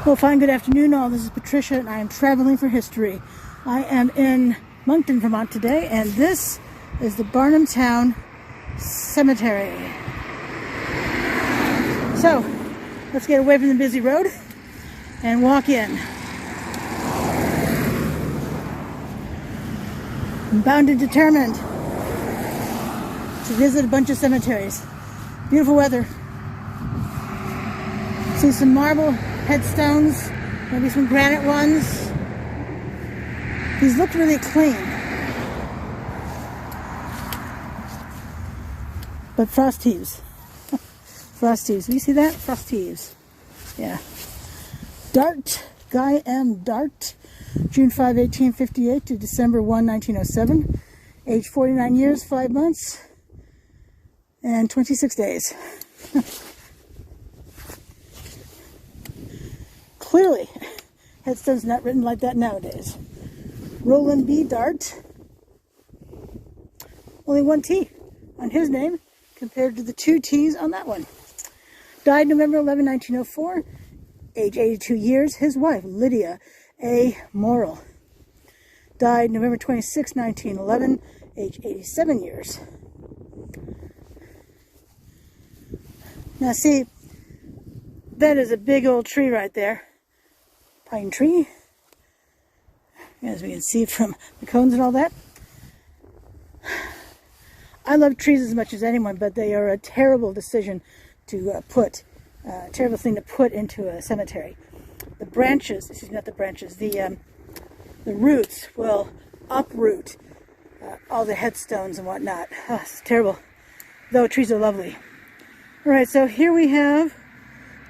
Well, fine, good afternoon all. This is Patricia and I am traveling for history. I am in Moncton, Vermont today, and this is the Barnumtown Cemetery. So, let's get away from the busy road and walk in. I'm bound and determined to visit a bunch of cemeteries. Beautiful weather. See some marble headstones, maybe some granite ones. These look really clean. But frost heaves. Frost heaves. You see that? Frost heaves. Yeah. Dart. Guy M. Dart. June 5, 1858 to December 1, 1907. Age 49 years, 5 months, and 26 days. Clearly, headstone's not written like that nowadays. Roland B. Dart. Only one T on his name compared to the 2 T's on that one. Died November 11, 1904. Age 82 years. His wife, Lydia A. Morrill. Died November 26, 1911. Age 87 years. Now see, that is a big old tree right there. Pine tree, as we can see from the cones and all that. I love trees as much as anyone, but they are a terrible decision to terrible thing to put into a cemetery. The branches, excuse me, not the branches, the roots will uproot all the headstones and whatnot. Oh, it's terrible, though trees are lovely. All right, so here we have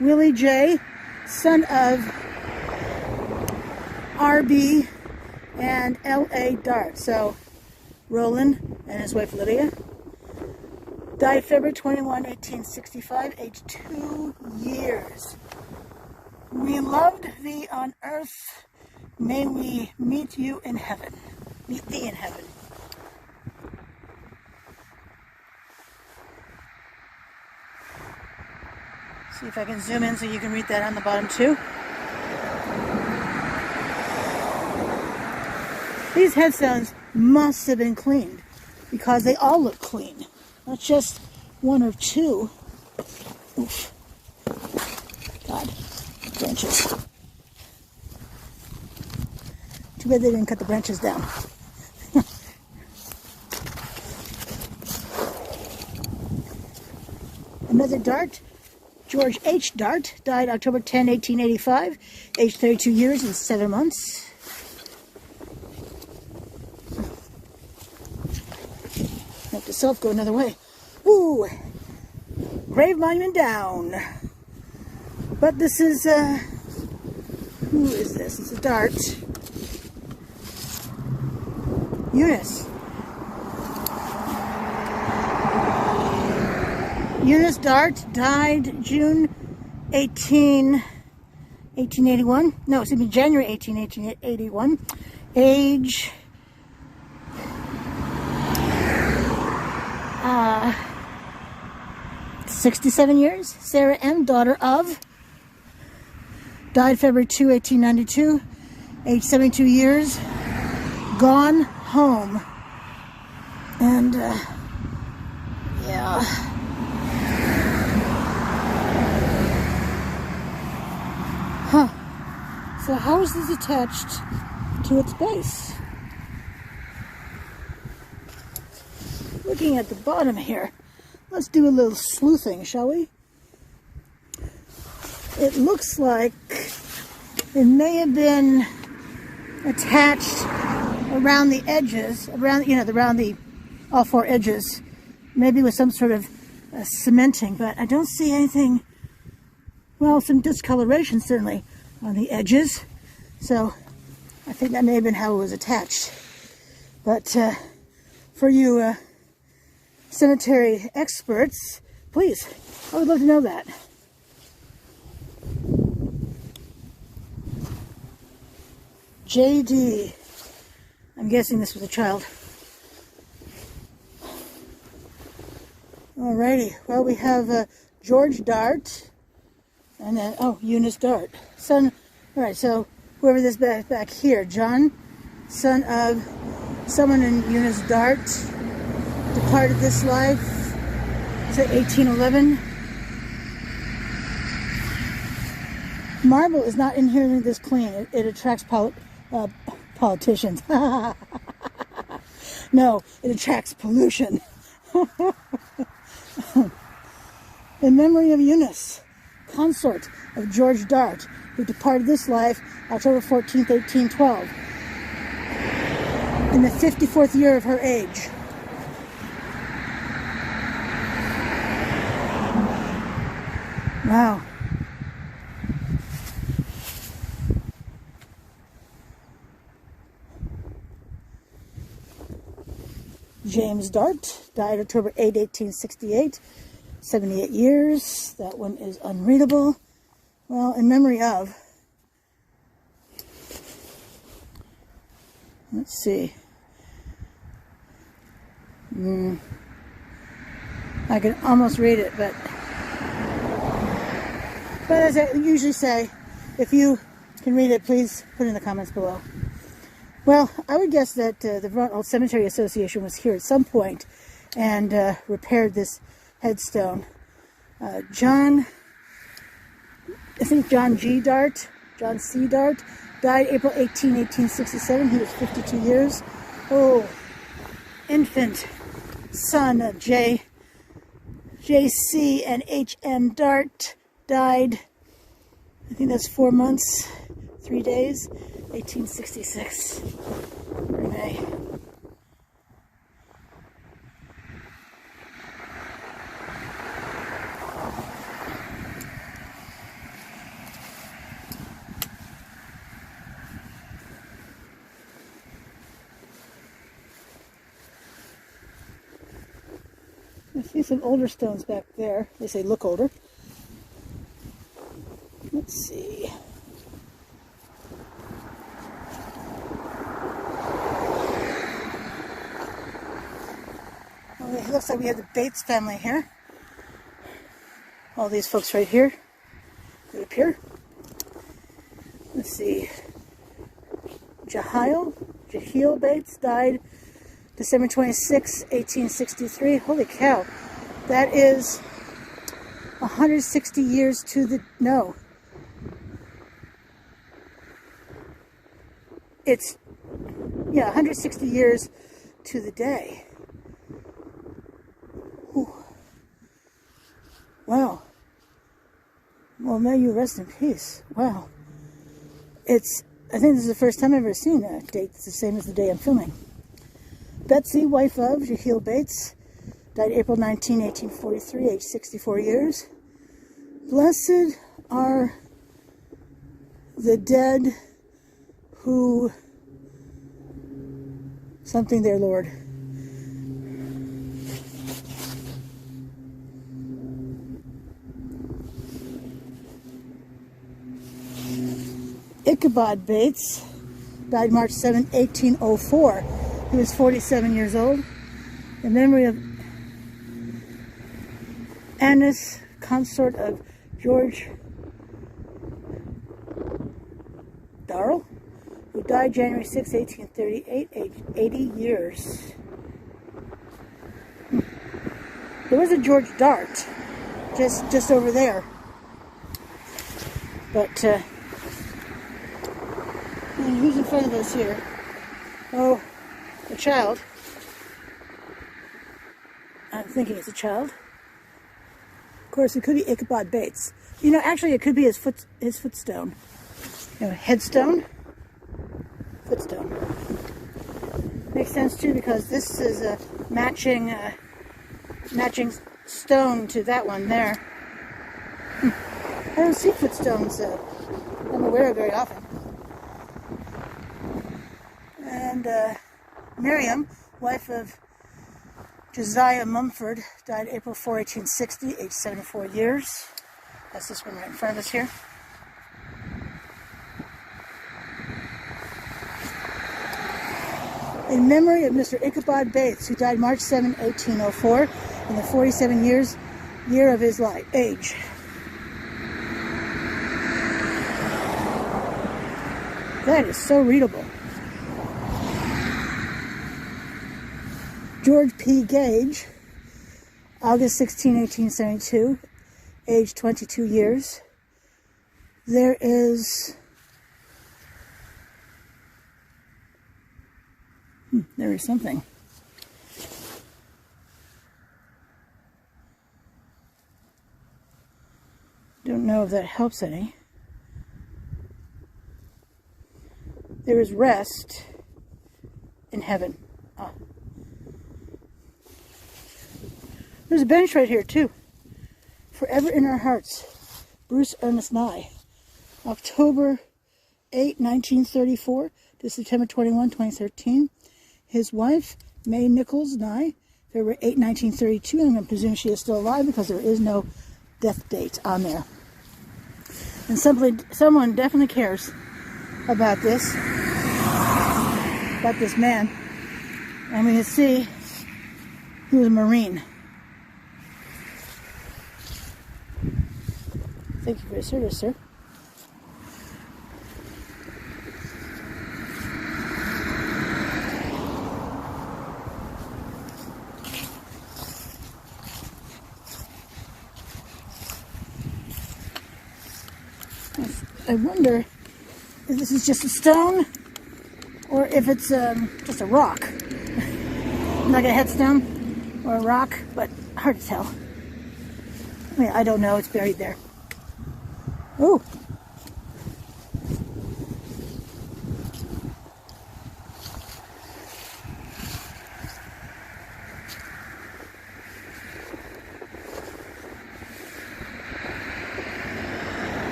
Willie J., son of R.B. and L.A. Dart. So, Roland and his wife Lydia. Died February 21, 1865, age 2 years. We loved thee on earth, may we meet you in heaven. Meet thee in heaven. See if I can zoom in so you can read that on the bottom too. These headstones must have been cleaned because they all look clean, not just 1 or 2. Oof. God, branches. Too bad they didn't cut the branches down. Another Dart, George H. Dart, died October 10, 1885, age 32 years and 7 months. Have to self go another way. Ooh, grave monument down. But this is, who is this? It's a Dart. Eunice. Eunice Dart died June 1881. No, excuse me, January 1881. Age 67 years. Sarah M., daughter of. Died February 2, 1892. Age 72 years. Gone home. And, yeah. Huh. So how is this attached to its base? Looking at the bottom here, let's do a little sleuthing, shall we? It looks like it may have been attached around the edges, around all 4 edges, maybe with some sort of cementing, but I don't see anything. Well, some discoloration certainly on the edges, so I think that may have been how it was attached. But for you cemetery experts, please, I would love to know that. J.D. I'm guessing this was a child. Alrighty, well we have George Dart, and then, oh, Eunice Dart, son All right, so whoever this back here, John, son of someone in Eunice Dart, departed this life, say 1811. Marble is not inherently this clean. It attracts politicians. No, it attracts pollution. In memory of Eunice, consort of George Dart, who departed this life October 14th, 1812, in the 54th year of her age. Wow. James Dart died October 8, 1868, 78 years. That one is unreadable. Well, in memory of, let's see. I can almost read it, but as I usually say, if you can read it, please put it in the comments below. Well, I would guess that the Vermont Old Cemetery Association was here at some point and repaired this headstone. John G. Dart, John C. Dart, died April 18, 1867. He was 52 years. Oh, infant son of J.C. and H.M. Dart died, I think that's 4 months, 3 days, 1866. Renee. I see some older stones back there. They say look older. Let's see. Well, it looks like we have the Bates family here. All these folks right here. Right up here. Let's see. Jehiel Bates died December 26, 1863. Holy cow. That is 160 years to the... No. It's... Yeah, 160 years to the day. Whew. Wow. Well, may you rest in peace. Wow. It's... I think this is the first time I've ever seen a date that's the same as the day I'm filming. Betsy, wife of Jehiel Bates, died April 19, 1843, age 64 years. Blessed are the dead who... Something there, Lord. Ichabod Bates died March 7, 1804. He was 47 years old. In memory of Annis, consort of George Darrell, who died January 6, 1838, aged 80 years. There was a George Dart just over there. But who's in front of us here? Oh, a child. I'm thinking it's a child. Of course, it could be Ichabod Bates. You know, actually, it could be his footstone. You know, headstone, footstone. Makes sense too, because this is a matching stone to that one there. I don't see footstones I'm aware of very often. And Miriam, wife of Josiah Mumford, died April 4, 1860, age 74 years. That's this one right in front of us here. In memory of Mr. Ichabod Bates, who died March 7, 1804, in the 47 year of his age. That is so readable. George P. Gage, August 16, 1872, age 22 years. There is... there is something. Don't know if that helps any. There is rest in heaven. Oh. There's a bench right here too. Forever in our hearts. Bruce Ernest Nye. October 8, 1934 to September 21, 2013. His wife, May Nichols Nye, February 8, 1932. I'm going to presume she is still alive because there is no death date on there. And someone definitely cares about this man. And we can see he was a Marine. Thank you for your service, sir. I wonder if this is just a stone or if it's just a rock. Like a headstone or a rock, but hard to tell. I mean, I don't know. It's buried there. Ooh.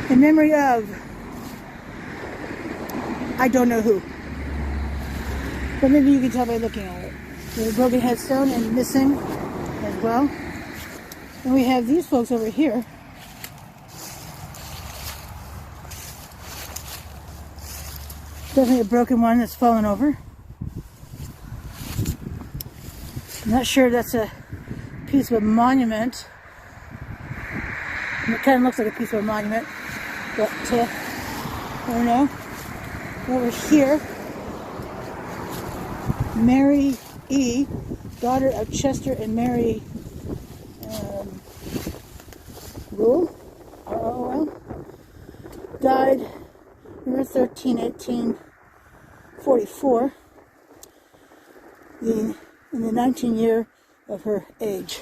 In memory of, I don't know who, but maybe you can tell by looking at it. There's a broken headstone and missing as well. And we have these folks over here. Definitely a broken one that's fallen over. I'm not sure that's a piece of a monument. It kind of looks like a piece of a monument. But, I don't know. Over here, Mary E., daughter of Chester and Mary Rule, R-O-L, died November 13, 1844, in the 19th year of her age.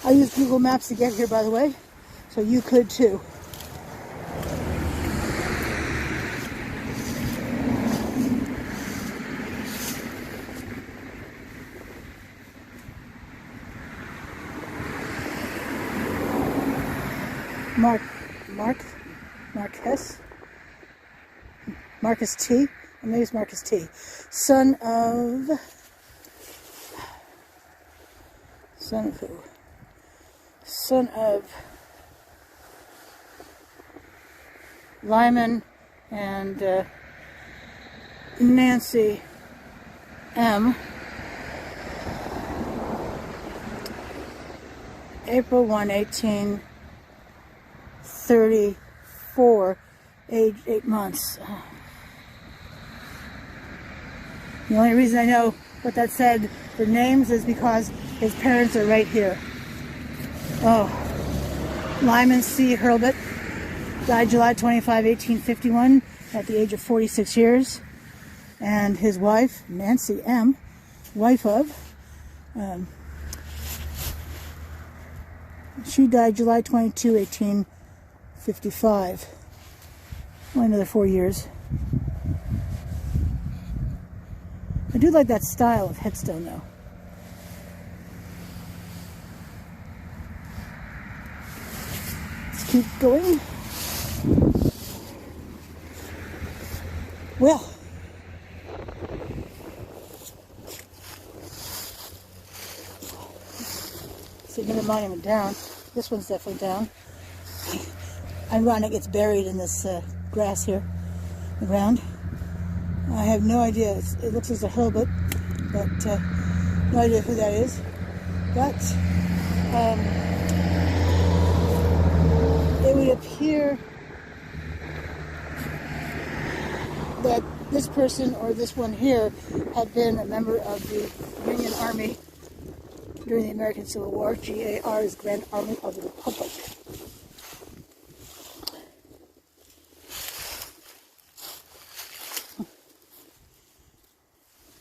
I used Google Maps to get here, by the way, so you could too. Marcus T. Or maybe it's Marcus T. Son of who? Son of Lyman and Nancy M. April 1, 1834, age 8 months. The only reason I know what that said for names is because his parents are right here. Oh, Lyman C. Hurlbut died July 25, 1851 at the age of 46 years. And his wife, Nancy M., wife of, she died July 22, 1855. Only another 4 years. I do like that style of headstone, though. Let's keep going. Well, see another monument down. This one's definitely down. ironic it's buried in this grass here, the ground. I have no idea. It looks as a Hurlbut, but no idea who that is. But it would appear that this person, or this one here, had been a member of the Union Army during the American Civil War. GAR is Grand Army of the Republic.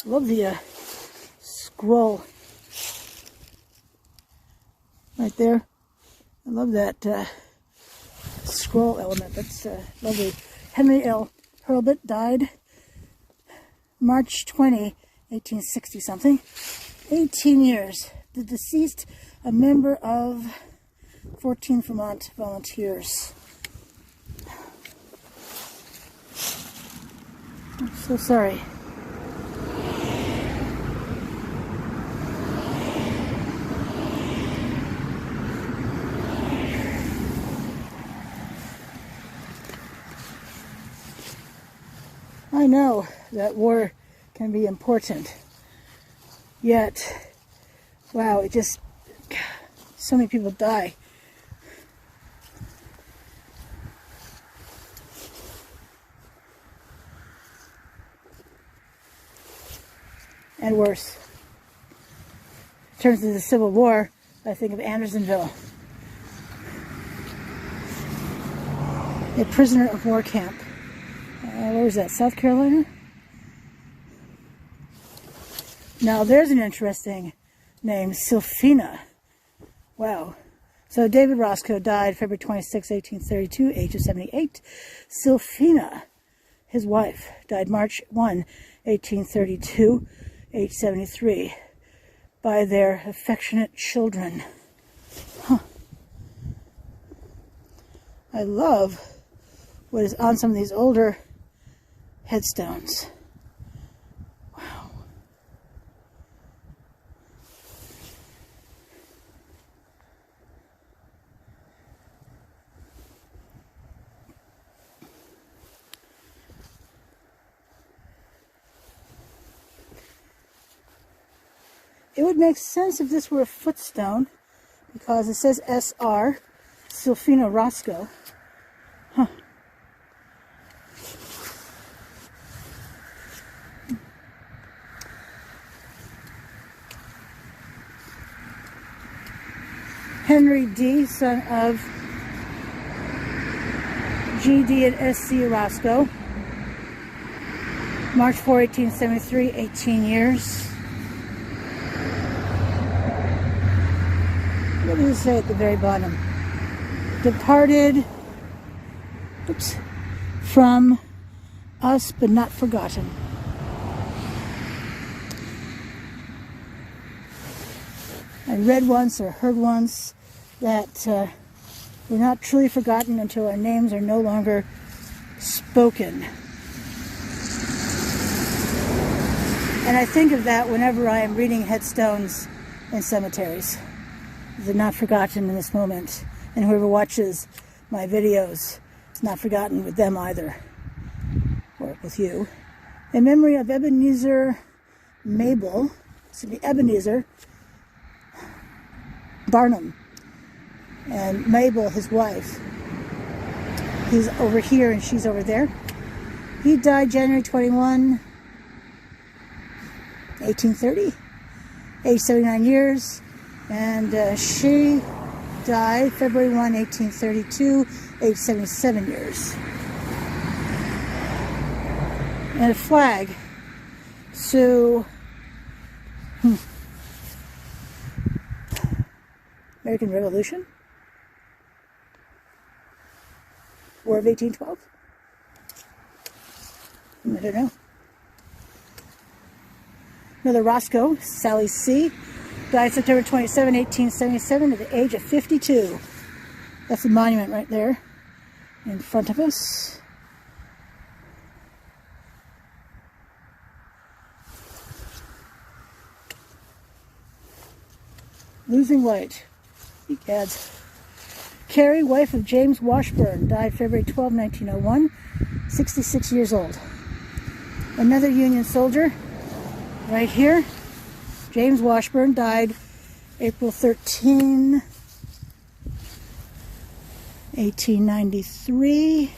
Love the scroll right there. I love that scroll element. That's lovely. Henry L. Hurlbut died March 20, 1860 something. 18 years. The deceased, a member of 14 Vermont Volunteers. I'm so sorry. I know that war can be important, yet, wow, it just, so many people die. And worse. In terms of the Civil War, I think of Andersonville, a prisoner of war camp. Where was that? South Carolina? Now there's an interesting name, Sylphina. Wow. So David Roscoe died February 26, 1832, age of 78. Sylphina, his wife, died March 1, 1832, age 73, by their affectionate children. Huh. I love what is on some of these older headstones. Wow. It would make sense if this were a footstone, because it says SR, Sylphina Roscoe. Huh. Henry D., son of G.D. and S.C. Roscoe. March 4, 1873, 18 years. What does it say at the very bottom? Departed, oops, from us but not forgotten. I read once or heard once that we're not truly forgotten until our names are no longer spoken. And I think of that whenever I am reading headstones in cemeteries. They're not forgotten in this moment. And whoever watches my videos is not forgotten with them either. Or with you. In memory of Ebenezer Mabel, excuse me, Ebenezer Barnum, and Mabel, his wife. He's over here and she's over there. He died January 21, 1830, age 79 years, and she died February 1, 1832, age 77 years. And a flag. So, American Revolution? War of 1812? I don't know. Another Roscoe, Sally C., died September 27, 1877 at the age of 52. That's the monument right there in front of us. Losing light. Ads. Carey, wife of James Washburn, died February 12, 1901, 66 years old. Another Union soldier, right here. James Washburn died April 13, 1893.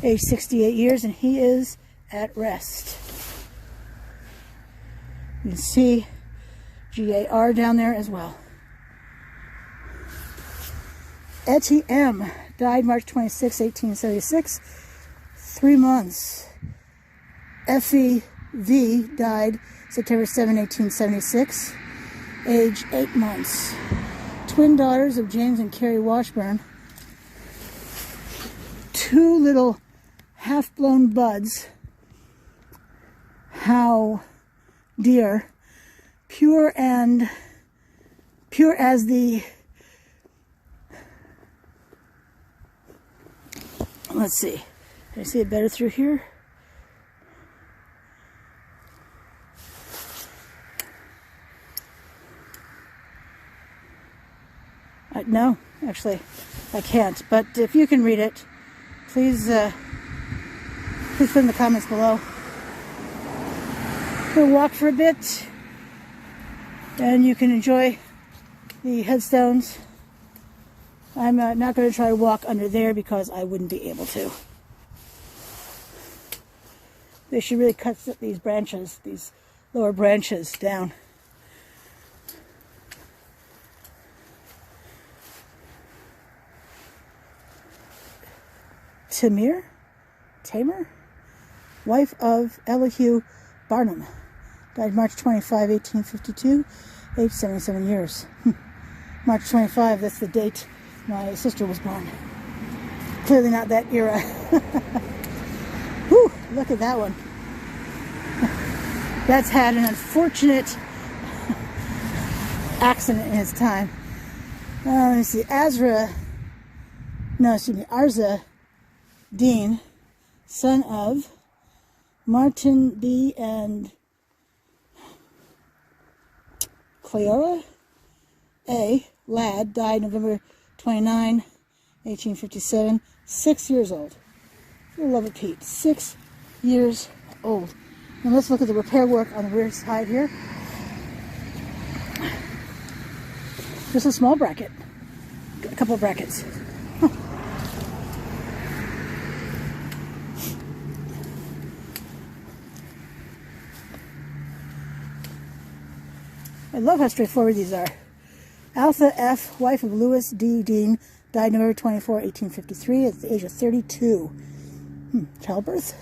Age 68 years, and he is at rest. You can see GAR down there as well. Etty M. died March 26, 1876. 3 months. Effie V. died September 7, 1876. Age 8 months. Twin daughters of James and Carey Washburn. 2 little half-blown buds. How dear. Pure as the, let's see, can I see it better through here? No, actually, I can't. But if you can read it, please put in the comments below. We'll walk for a bit, and you can enjoy the headstones. I'm not going to try to walk under there because I wouldn't be able to. They should really cut these branches, these lower branches down. Tamer, wife of Elihu Barnum, died March 25, 1852, age 77 years. March 25, that's the date my sister was born. Clearly not that era. Whew, look at that one. That's had an unfortunate accident in its time. Let me see, Arza Dean, son of Martin B. and Cleora A. Ladd, died November 29, 1857, 6 years old. For the love of Pete, 6 years old. Now let's look at the repair work on the rear side here. Just a small bracket, a couple of brackets. I love how straightforward these are. Alpha F, wife of Lewis D. Dean, died November 24, 1853 at the age of 32. Childbirth?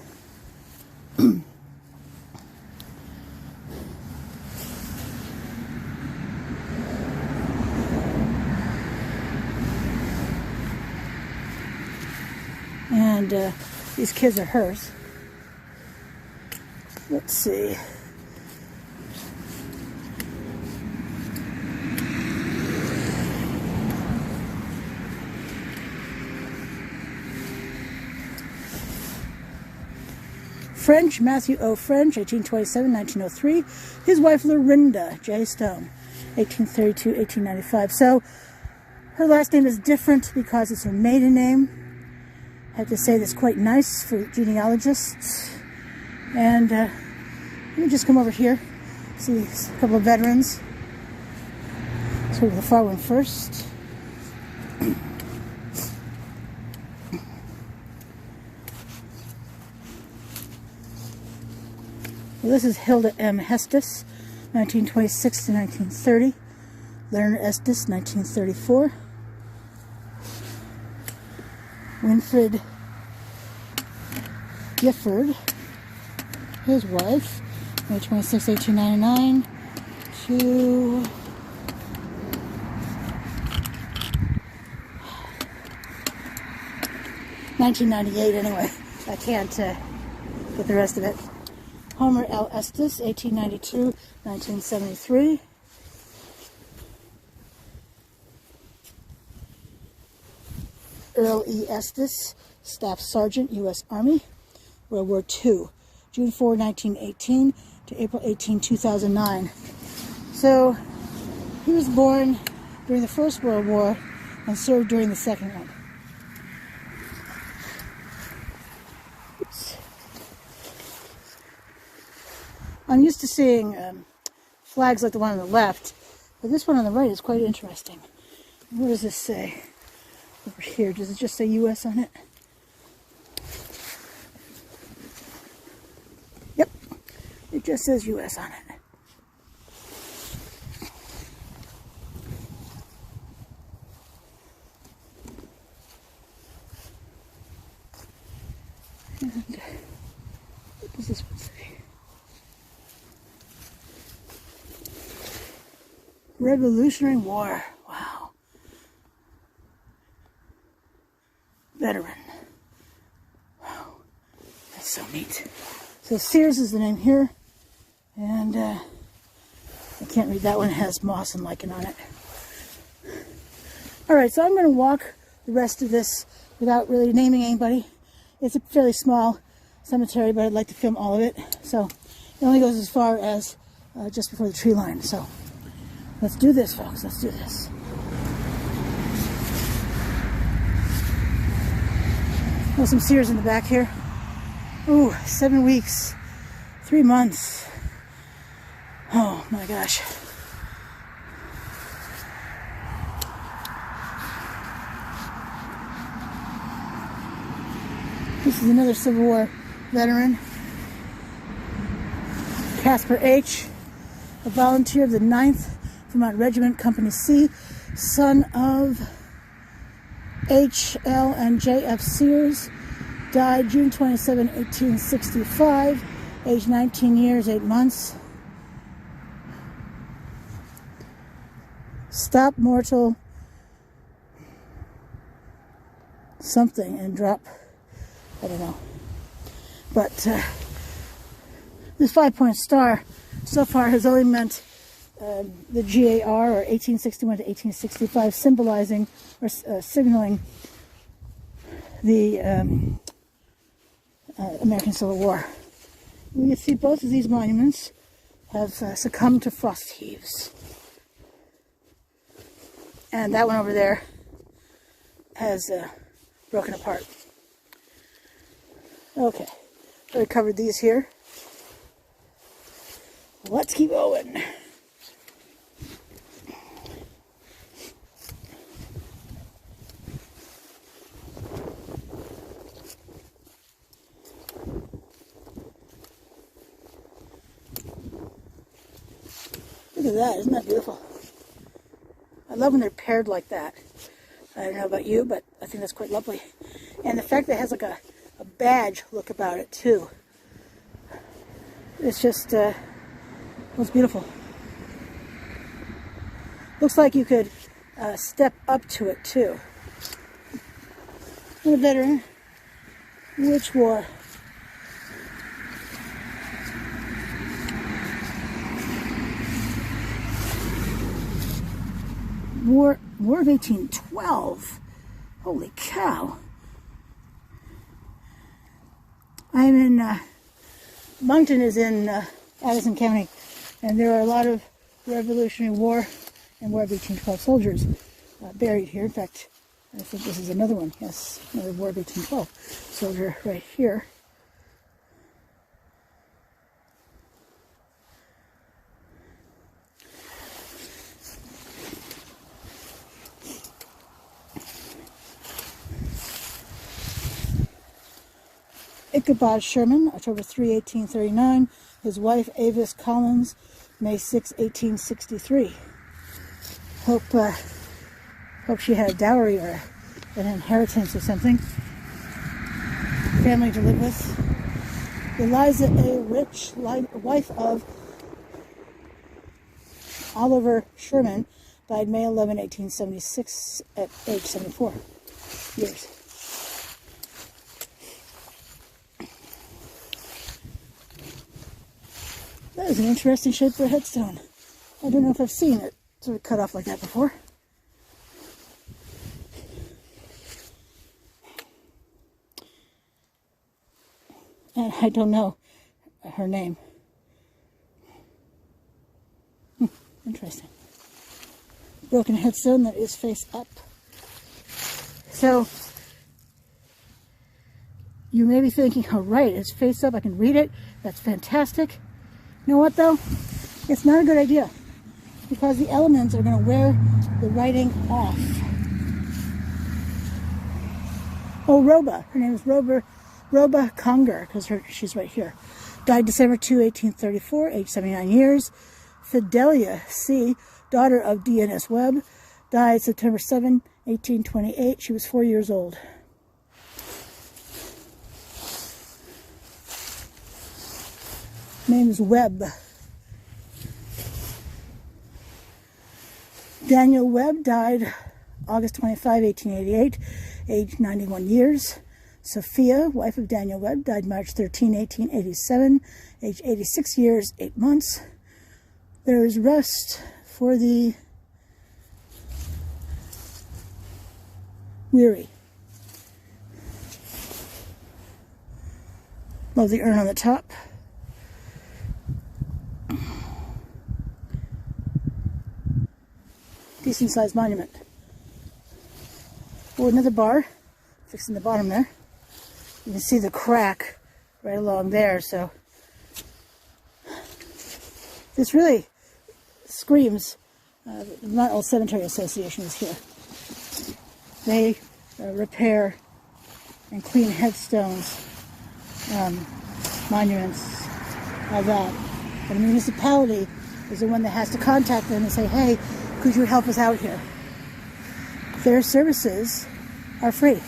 And these kids are hers. Let's see. French, Matthew O. French, 1827-1903. His wife, Lorinda J. Stone, 1832-1895. So, her last name is different because it's her maiden name. I have to say that's quite nice for genealogists. And let me just come over here, see a couple of veterans. Let's go to the far one first. Well, this is Hilda M. Hestus, 1926 to 1930. Leonard Estes, 1934. Winfred Gifford, his wife, May 26, 1899 to 1998 anyway. I can't get the rest of it. Homer L. Estes, 1892-1973. Earl E. Estes, Staff Sergeant, U.S. Army, World War II, June 4, 1918 to April 18, 2009. So, He was born during the First World War and served during the Second one. Oops. I'm used to seeing flags like the one on the left, but this one on the right is quite interesting. What does this say over here? Does it just say U.S. on it? Yep, it just says U.S. on it. And what does this one say? Revolutionary War. Wow. Veteran. Wow. That's so neat. So Sears is the name here. And I can't read that one. It has moss and lichen on it. Alright, so I'm going to walk the rest of this without really naming anybody. It's a fairly small cemetery, but I'd like to film all of it. So it only goes as far as just before the tree line. So let's do this, folks. Let's do this. Oh, some Sears in the back here. Ooh, 7 weeks, 3 months. Oh my gosh. This is another Civil War veteran. Casper H., a volunteer of the 9th Vermont Regiment, Company C, son of H. L. and J. F. Sears, died June 27, 1865, age 19 years, 8 months. Stop mortal something and drop, I don't know. But this 5-point star so far has only meant the GAR, or 1861 to 1865, symbolizing or signaling the American Civil War. You can see both of these monuments have succumbed to frost heaves. And that one over there has broken apart. Okay, so I covered these here. Let's keep going. Look at that, isn't that beautiful? I love when they're paired like that. I don't know about you, but I think that's quite lovely. And the fact that it has like a badge look about it too. It's just, it's beautiful. Looks like you could step up to it too. And a veteran. Which war? War of 1812. Holy cow. I'm in, Moncton is in Addison County, and there are a lot of Revolutionary War and War of 1812 soldiers buried here. In fact, I think this is another one. Yes, another War of 1812 soldier right here. Ichabod Sherman, October 3, 1839. His wife, Avis Collins, May 6, 1863. Hope she had a dowry or an inheritance or something. Family to live with. Eliza A. Rich, wife of Oliver Sherman, died May 11, 1876 at age 74 years. That is an interesting shape for a headstone. I don't know if I've seen it sort of cut off like that before. And I don't know her name. Interesting. broken headstone that is face up. So you may be thinking, oh right, it's face up, I can read it, that's fantastic. You know what though? It's not a good idea, because the elements are going to wear the writing off. Oh, Roba. Her name is Roba Conger, because she's right here. Died December 2, 1834, age 79 years. Fidelia C., daughter of D.N.S. Webb, died September 7, 1828. She was 4 years old. Name is Webb. Daniel Webb died August 25, 1888, age 91 years. Sophia, wife of Daniel Webb, died March 13, 1887, age 86 years, 8 months. There is rest for the weary. Love the urn on the top. Decent sized monument. Oh, another bar, fixing the bottom there. You can see the crack right along there, so this really screams the Vermont Old Cemetery Association is here. They repair and clean headstones, monuments, all that. And the municipality is the one that has to contact them and say, hey, could you help us out here? Their services are free.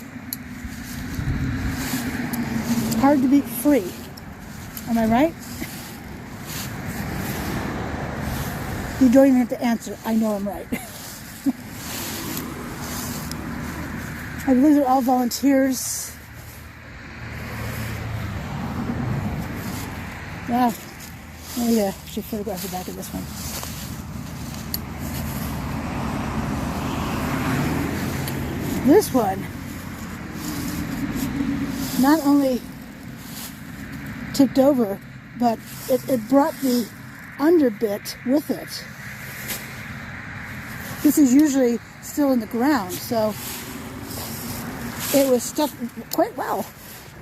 It's hard to beat free. Am I right? You don't even have to answer. I know I'm right. I believe they're all volunteers. Yeah. Let me actually photograph the back of this one. This one not only tipped over, but it brought the underbit with it. This is usually still in the ground, so it was stuck quite well.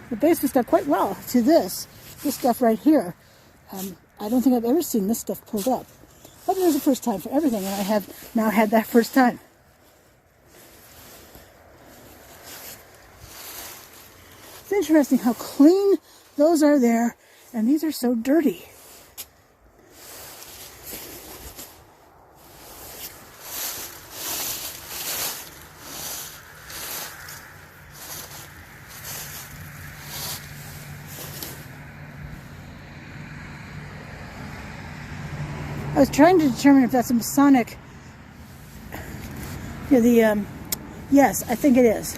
The base was stuck quite well to this stuff right here. I don't think I've ever seen this stuff pulled up. But there's a first time for everything, and I have now had that first time. It's interesting how clean those are there, and these are so dirty. I was trying to determine if that's a Masonic. Yeah, yes, I think it is.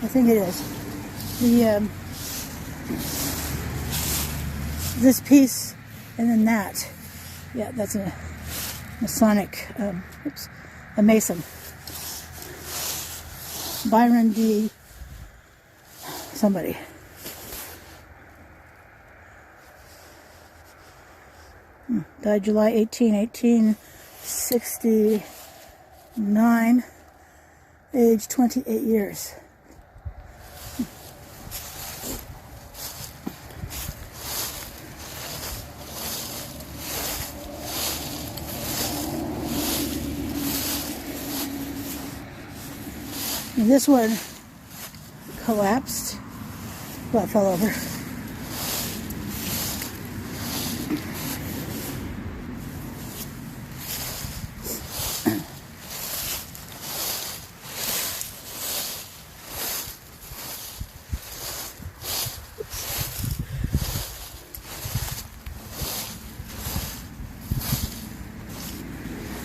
I think it is. This piece and then that. Yeah, that's a Masonic. A Mason. Byron D. Somebody. Died July 18, 1869, age 28 years. And this one collapsed. Well, it fell over.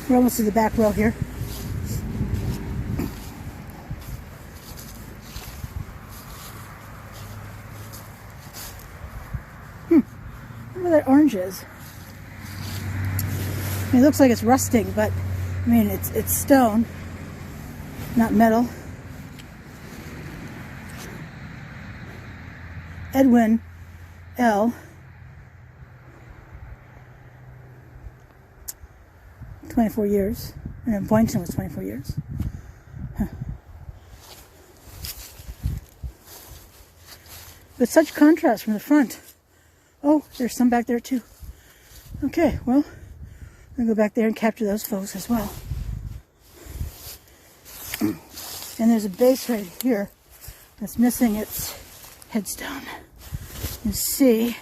We're almost to the back row here. Look where that orange is. I mean, it looks like it's rusting, but I mean, it's stone, not metal. Edwin L. 24 years. And then Boynton was 24 years. Huh. But such contrast from the front. Oh, there's some back there too. Okay, well, I'm going to go back there and capture those folks as well. And there's a base right here that's missing its headstone. You see,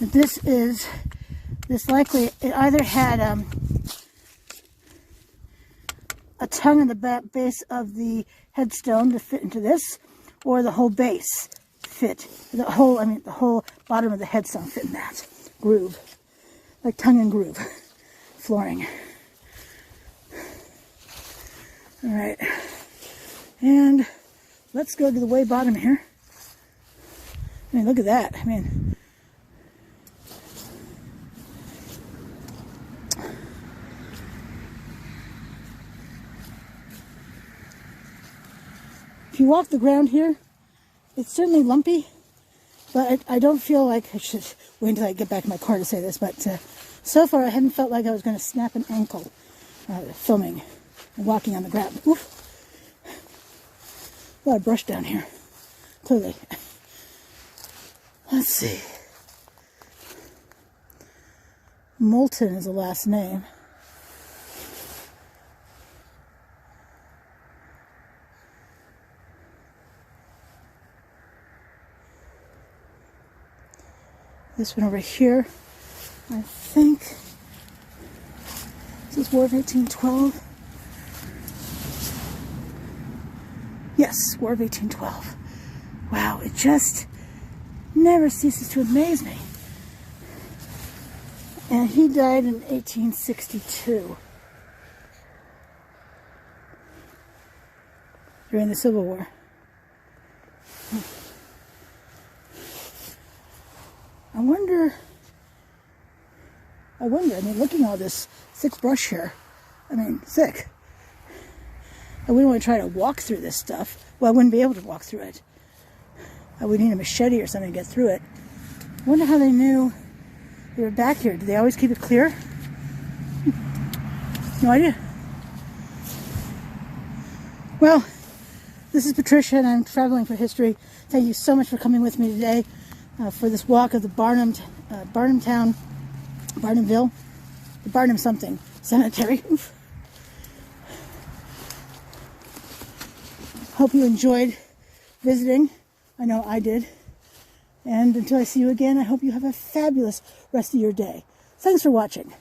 that this likely, it either had a tongue in the base of the headstone to fit into this, or the whole base fit, the whole bottom of the headstone fit in that groove, like tongue and groove flooring. All right, and let's go to the way bottom here. I mean, look at that. I mean, if you walk the ground here, it's certainly lumpy, but I don't feel like I should wait until I get back in my car to say this, but so far I hadn't felt like I was going to snap an ankle filming and walking on the ground. Oof. A lot of brush down here, clearly. Let's see. Moulton is the last name. This one over here, I think, this is War of 1812. Yes, War of 1812. Wow, it just never ceases to amaze me. And he died in 1862 during the Civil War. I mean, looking at all this thick brush here, I mean, thick. I wouldn't want to try to walk through this stuff. Well, I wouldn't be able to walk through it. I would need a machete or something to get through it. I wonder how they knew they were back here. Did they always keep it clear? No idea. Well, this is Patricia, and I'm traveling for history. Thank you so much for coming with me today for this walk of the Barnumtown, Barnumville, the Barnum something cemetery. Oof. Hope you enjoyed visiting. I know I did. And until I see you again, I hope you have a fabulous rest of your day. Thanks for watching.